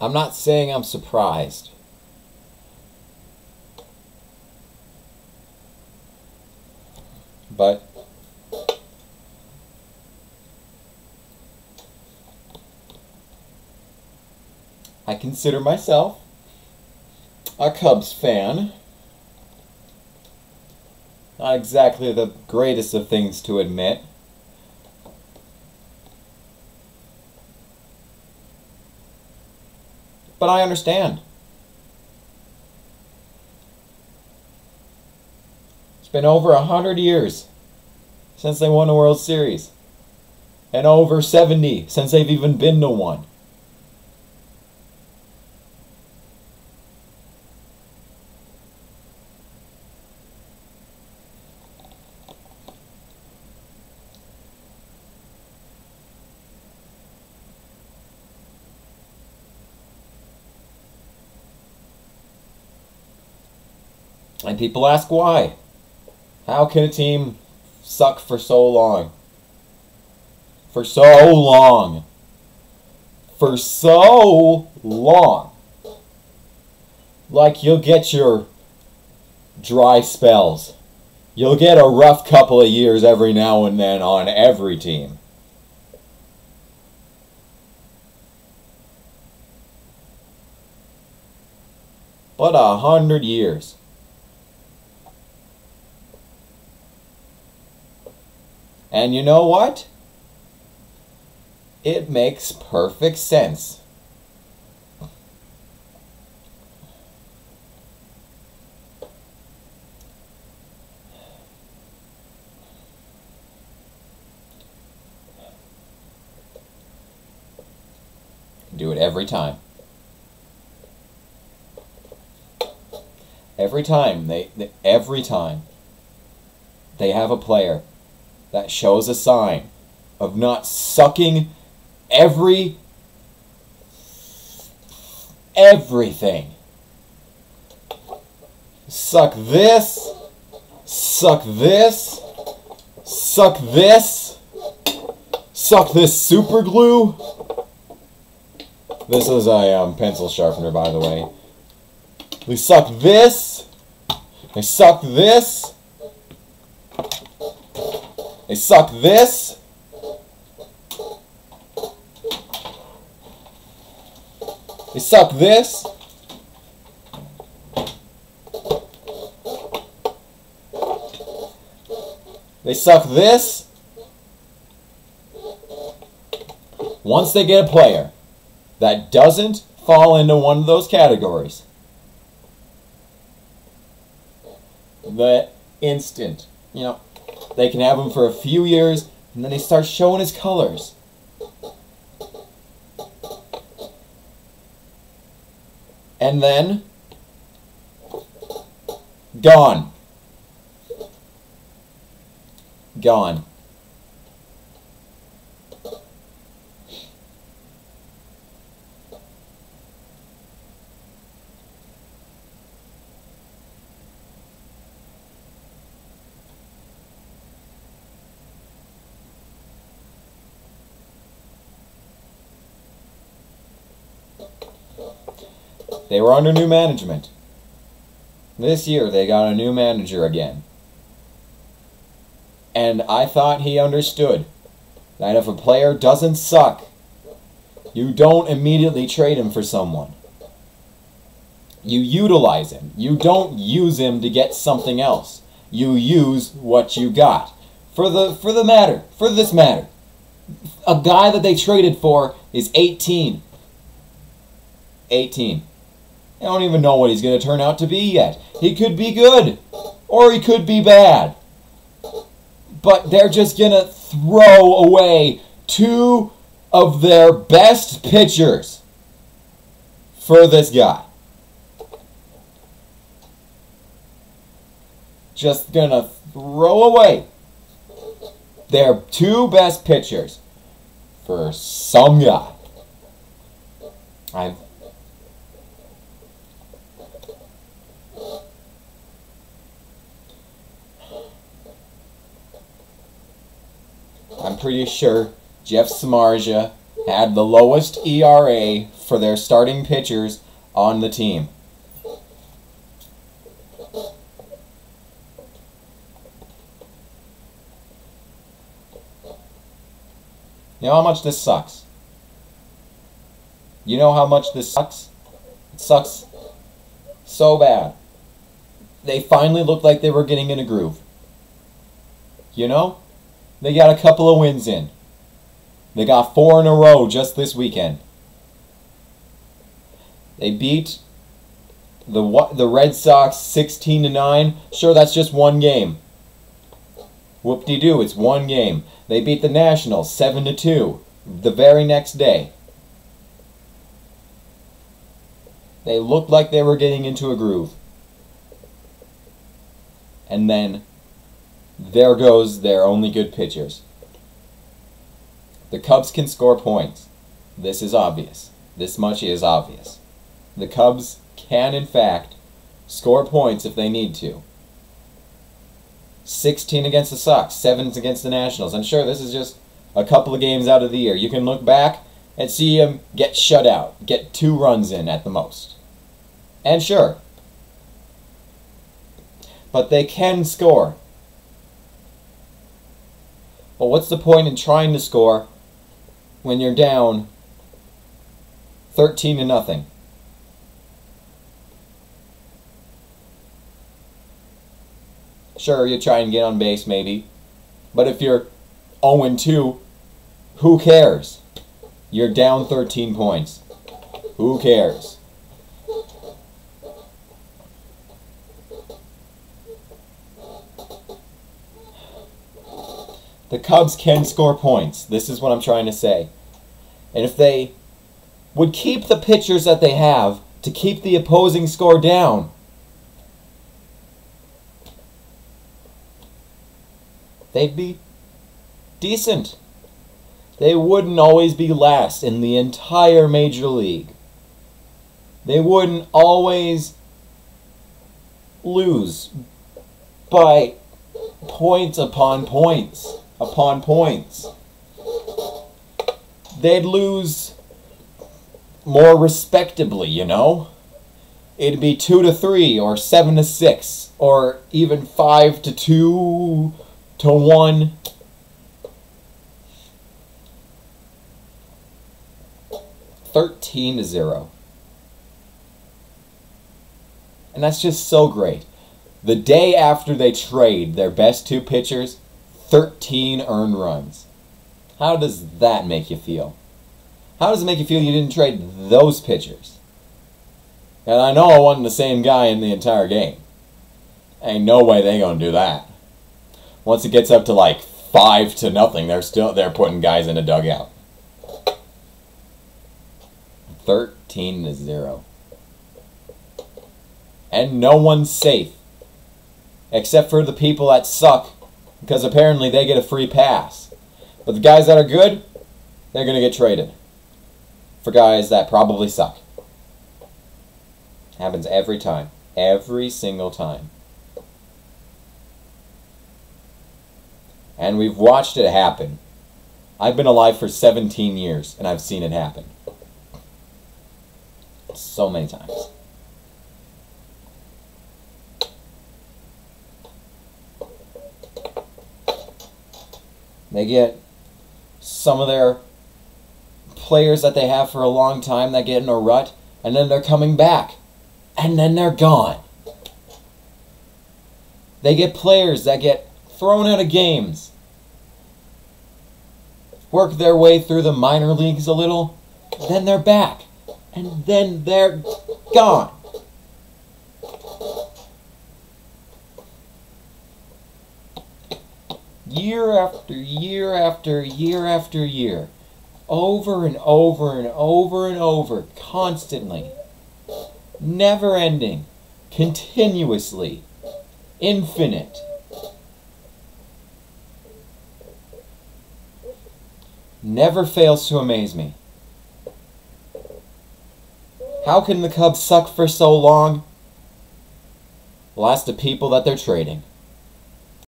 I'm not saying I'm surprised. But I consider myself a Cubs fan. Not exactly the greatest of things to admit. But I understand. It's been over 100 years since they won a World Series. And over 70 since they've even been to one. And people ask why. How can a team suck for so long? For so long. For so long. Like, you'll get your dry spells. You'll get a rough couple of years every now and then on every team. But 100 years. And you know what? It makes perfect sense. Do it every time. Every time they have a player that shows a sign of not sucking everything. Suck this, suck this, suck this, suck this super glue. This is a pencil sharpener, by the way. We suck this, they suck this, they suck this. They suck this. They suck this. Once they get a player that doesn't fall into one of those categories, the instant, they can have him for a few years, and then he starts showing his colors. And then, gone. Gone. They were under new management. This year they got a new manager again. And I thought he understood that if a player doesn't suck, you don't immediately trade him for someone. You utilize him. You don't use him to get something else. You use what you got. For this matter, a guy that they traded for is 18. 18. I don't even know what he's going to turn out to be yet. He could be good, or he could be bad. But they're just going to throw away two of their best pitchers for this guy. Just going to throw away their two best pitchers for some guy. I'm pretty sure Jeff Samardzija had the lowest ERA for their starting pitchers on the team. You know how much this sucks? You know how much this sucks? It sucks so bad. They finally looked like they were getting in a groove. You know? They got a couple of wins in. They got 4 in a row just this weekend. They beat the Red Sox 16-9. Sure, that's just one game. Whoop-de-doo, it's one game. They beat the Nationals 7-2 the very next day. They looked like they were getting into a groove. And then, there goes their only good pitchers. The Cubs can score points. This is obvious. This much is obvious. The Cubs can, in fact, score points if they need to. 16 against the Sox, 7 against the Nationals. And sure, this is just a couple of games out of the year. You can look back and see them get shut out, get 2 runs in at the most. And sure, but they can score. But what's the point in trying to score when you're down 13-0? Sure, you try and get on base maybe, but if you're 0-2, who cares? You're down 13 points. Who cares? The Cubs can score points. This is what I'm trying to say. And if they would keep the pitchers that they have to keep the opposing score down, they'd be decent. They wouldn't always be last in the entire Major League. They wouldn't always lose by points upon points upon points. They'd lose more respectably, you know? It'd be 2-3 or 7-6 or even 5-2 to 1. $13-0. And that's just so great. The day after they trade their best 2 pitchers, 13 earned runs. How does that make you feel? How does it make you feel you didn't trade those pitchers? And I know I wasn't the same guy in the entire game. Ain't no way they gonna do that. Once it gets up to like 5-0, they're putting guys in a dugout. 13-0. And no one's safe. Except for the people that suck, because apparently they get a free pass. But the guys that are good, they're going to get traded. For guys that probably suck. Happens every time. Every single time. And we've watched it happen. I've been alive for 17 years, and I've seen it happen. So many times. They get some of their players that they have for a long time that get in a rut, and then they're coming back, and then they're gone. They get players that get thrown out of games, work their way through the minor leagues a little, then they're back, and then they're gone. Year after year after year after year. Over and over and over and over. Constantly. Never ending. Continuously. Infinite. Never fails to amaze me. How can the Cubs suck for so long? Well, that's the people that they're trading.